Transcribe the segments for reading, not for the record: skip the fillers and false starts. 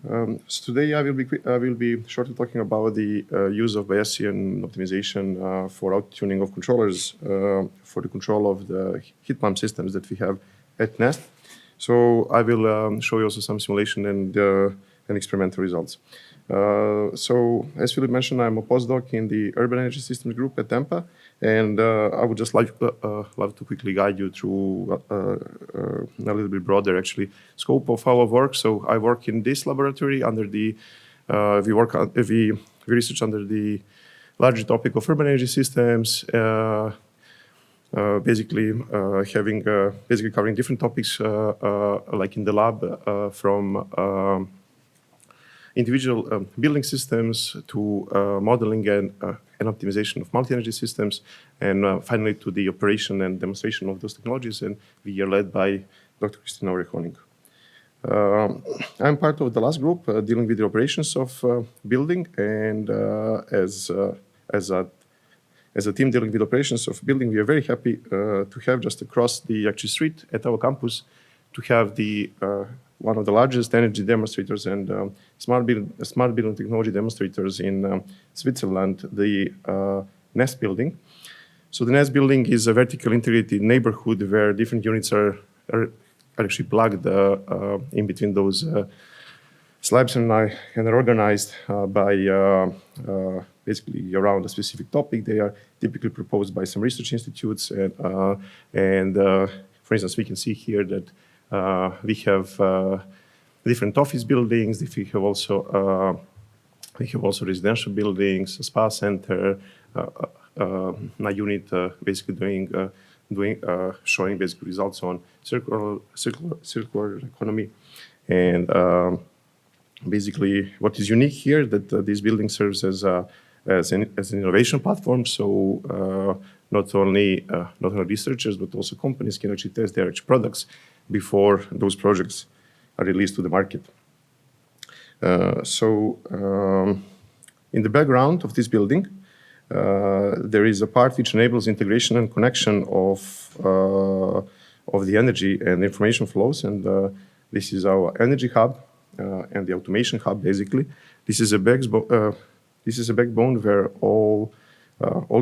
So today I will be shortly talking about the use of Bayesian optimization for autotuning of controllers for the control of the heat pump systems that we have at Nest. So I will show you also some simulation and experimental results. So as Philip mentioned, I'm a postdoc in the Urban Energy Systems group at Empa, and I would just love to quickly guide you through a little bit broader actually scope of our work. So I work in this laboratory under the we research under the larger topic of urban energy systems. Basically covering different topics like in the lab from individual building systems to modeling and optimization of multi-energy systems, and finally to the operation and demonstration of those technologies. And we are led by Dr. Kristina Orehoning. I'm part of the last group dealing with the operations of building, and as a team dealing with operations of building, we are very happy to have just across the actual street at our campus to have the one of the largest energy demonstrators and smart building technology demonstrators in Switzerland, the Nest building. So the Nest building is a vertically integrated neighborhood where different units are actually plugged in between those slabs and are organized by basically around a specific topic. They are typically proposed by some research institutes, and for instance, we can see here that we have different office buildings. We have also residential buildings, a spa center, a unit basically showing basic results on circular economy. And basically, what is unique here that this building serves as an innovation platform. So not only researchers but also companies can actually test their products before those projects are released to the market. In the background of this building, there is a part which enables integration and connection of the energy and information flows, and this is our energy hub and the automation hub. Basically, this is a backbone where all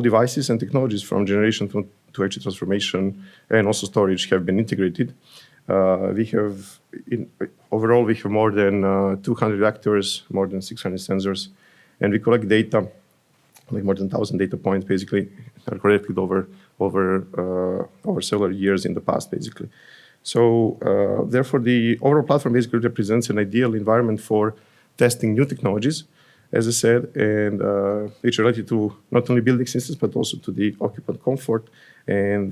devices and technologies from generation to actual transformation and also storage have been integrated. Overall we have more than 200 actors, more than 600 sensors, and we collect data, like more than 1,000 data points, basically, are collected over several years in the past, basically. So therefore, the overall platform basically represents an ideal environment for testing new technologies, as I said, and which are related to not only building systems but also to the occupant comfort. And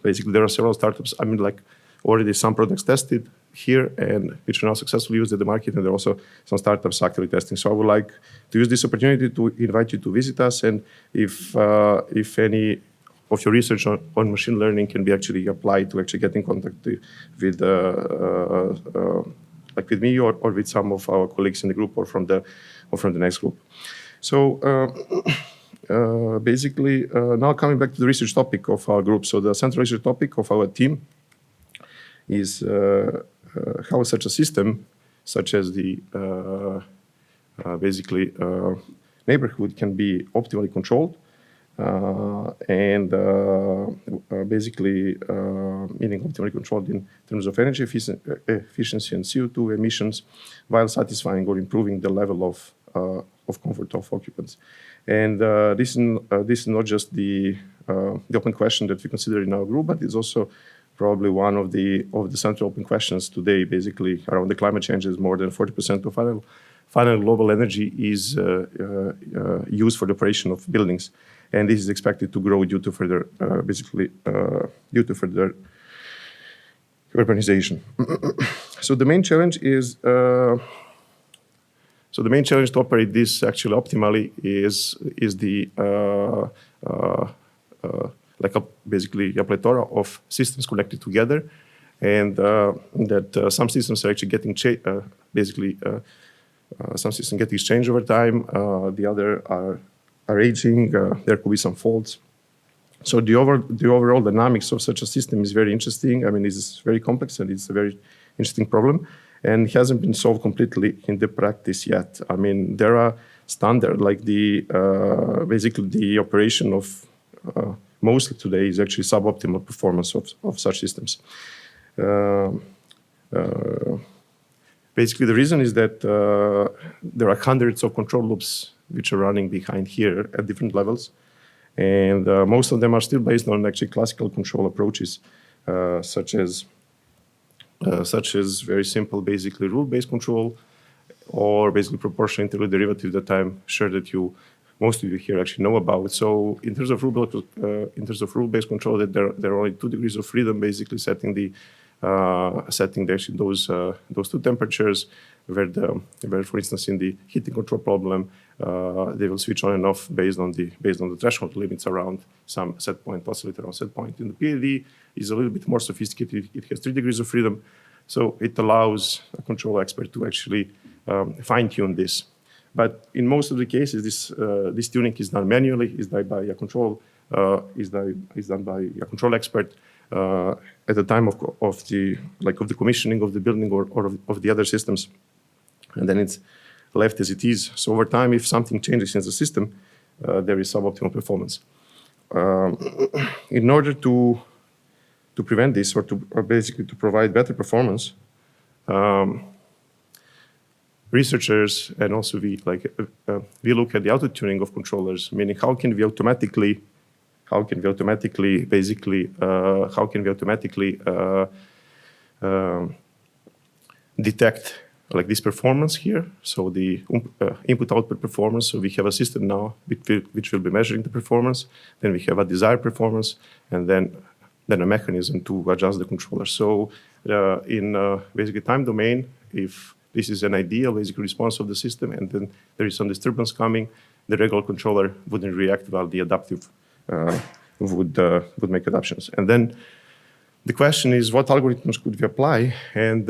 basically, there are several startups. I mean, like already some products tested here and which are now successfully used at the market, and there are also some startups actively testing. So I would like to use this opportunity to invite you to visit us, and if any of your research on machine learning can be actually applied to actually get in contact with like with me or with some of our colleagues in the group or from the next group. So basically, now coming back to the research topic of our group. So the central research topic of our team is how such a system, such as the basically neighborhood, can be optimally controlled, and basically meaning optimally controlled in terms of energy efficiency and CO2 emissions, while satisfying or improving the level of comfort of occupants. And this is not just the open question that we consider in our group, but it's also probably one of the central open questions today, basically around the climate change. Is more than 40% of final global energy is used for the operation of buildings, and this is expected to grow due to further urbanization. So the main challenge is to operate this actually optimally is the basically a plethora of systems connected together, and that some systems are actually getting some systems get exchanged over time. The other are aging. There could be some faults. So the overall dynamics of such a system is very interesting. I mean, it's very complex and it's a very interesting problem. and hasn't been solved completely in the practice yet. I mean, there are standard, like basically the operation of mostly today is actually suboptimal performance of such systems. Basically, the reason is that there are hundreds of control loops which are running behind here at different levels, and most of them are still based on actually classical control approaches, such as very simple, basically rule-based control, or basically proportional integral derivative that I'm sure that most of you here actually know about. So in terms of rule-based control, that there are only 2 degrees of freedom, basically setting actually those 2 temperatures, where for instance in the heating control problem, they will switch on and off based on the threshold limits around some set point, oscillator around set point. In the PID is a little bit more sophisticated. It has 3 degrees of freedom, so it allows a control expert to actually fine-tune this. But in most of the cases, this tuning is done manually, is done by a control expert at the time of the commissioning of the building or of the other systems, and then it's left as it is. So over time, if something changes in the system, there is suboptimal performance. In order to prevent this, or basically to provide better performance, researchers and also we look at the auto-tuning of controllers, meaning how can we automatically detect like this performance here, so the input-output performance. So we have a system now which will be measuring the performance. Then we have a desired performance, and then a mechanism to adjust the controller. So in basically time domain, if this is an ideal basic response of the system, and then there is some disturbance coming, the regular controller wouldn't react while the adaptive would make adaptations. And then the question is, what algorithms could we apply, and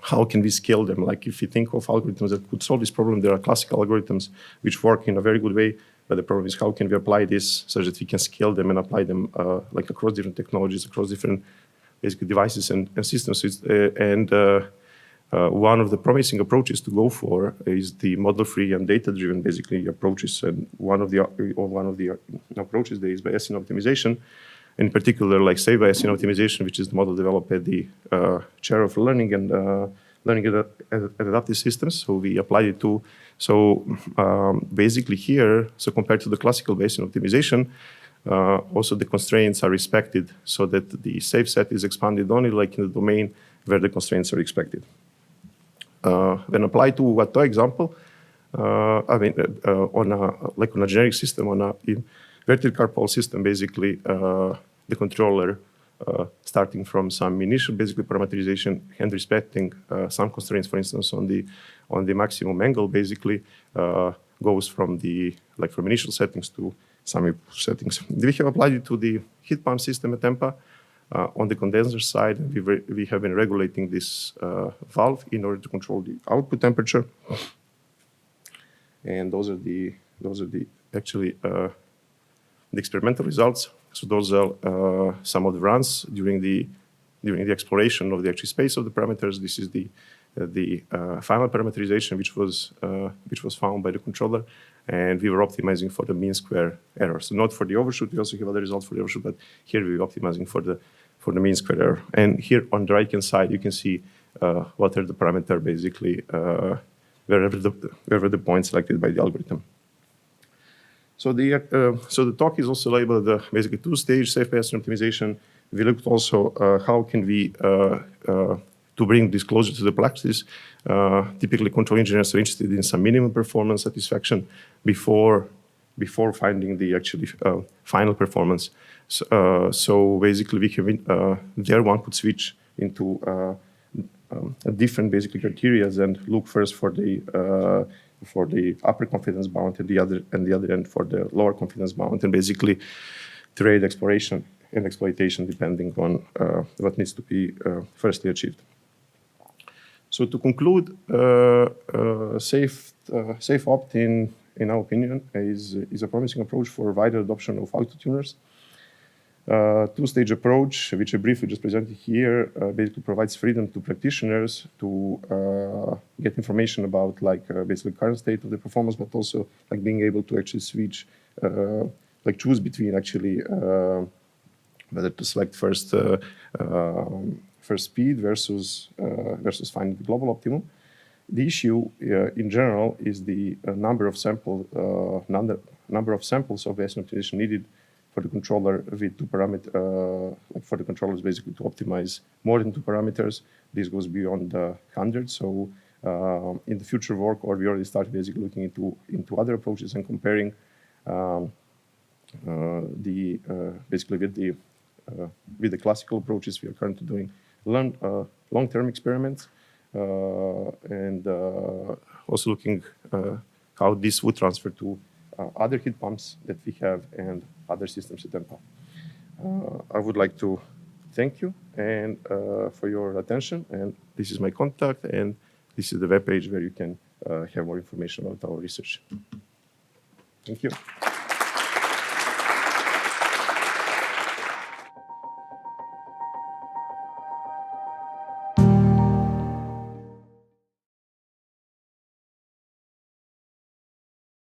how can we scale them? Like if you think of algorithms that could solve this problem, there are classical algorithms which work in a very good way, but the problem is how can we apply this such that we can scale them and apply them like across different technologies, across different basically devices and systems. One of the promising approaches to go for is the model-free and data-driven basically approaches. And one of the approaches there is Bayesian optimization, in particular like say Bayesian optimization, which is the model developed at the chair of learning and adaptive systems. So we applied it to. So basically here, so compared to the classical Bayesian optimization, also the constraints are respected, so that the safe set is expanded only like in the domain where the constraints are expected. When applied to Watteau example, on a generic system, on a vertical pole system, basically the controller starting from some initial basically parameterization and respecting some constraints, for instance, on the maximum angle, basically goes from from initial settings to some settings. We have applied it to the heat pump system at Empa. On the condenser side, we have been regulating this valve in order to control the output temperature, and those are the actually the experimental results. So those are some of the runs during the exploration of the actual space of the parameters. This is the final parameterization which was found by the controller, and we were optimizing for the mean square error. So not for the overshoot. We also have other results for the overshoot, but here we were optimizing for the mean square error. And here on the right hand side, you can see what are the parameters basically wherever the point selected by the algorithm. So the talk is also labeled basically 2-stage safe Bayesian optimization. We looked also how can we to bring this closer to the practice. Typically, control engineers are interested in some minimum performance satisfaction before finding the actually final performance. So basically, we can there one could switch into a different basically criteria and look first for the upper confidence bound and the other end for the lower confidence bound, and basically trade exploration and exploitation depending on what needs to be firstly achieved. So to conclude, safe opt-in, in our opinion, is a promising approach for wider adoption of auto-tuners. Two-stage approach, which I briefly just presented here, basically provides freedom to practitioners to get information about basically current state of the performance, but also like being able to actually switch, like choose between actually whether to select first speed versus finding the global optimum. The issue in general is the number of samples of Bayesian optimization needed for the controller with two parameters, for the controllers basically to optimize more than two parameters. This goes beyond 100. So in the future work, or we already started basically looking into other approaches and comparing basically with the classical approaches we are currently doing long-term experiments and also looking how this would transfer to other heat pumps that we have and other systems at Empa. I would like to thank you and for your attention. And this is my contact, and this is the webpage where you can have more information about our research. Thank you.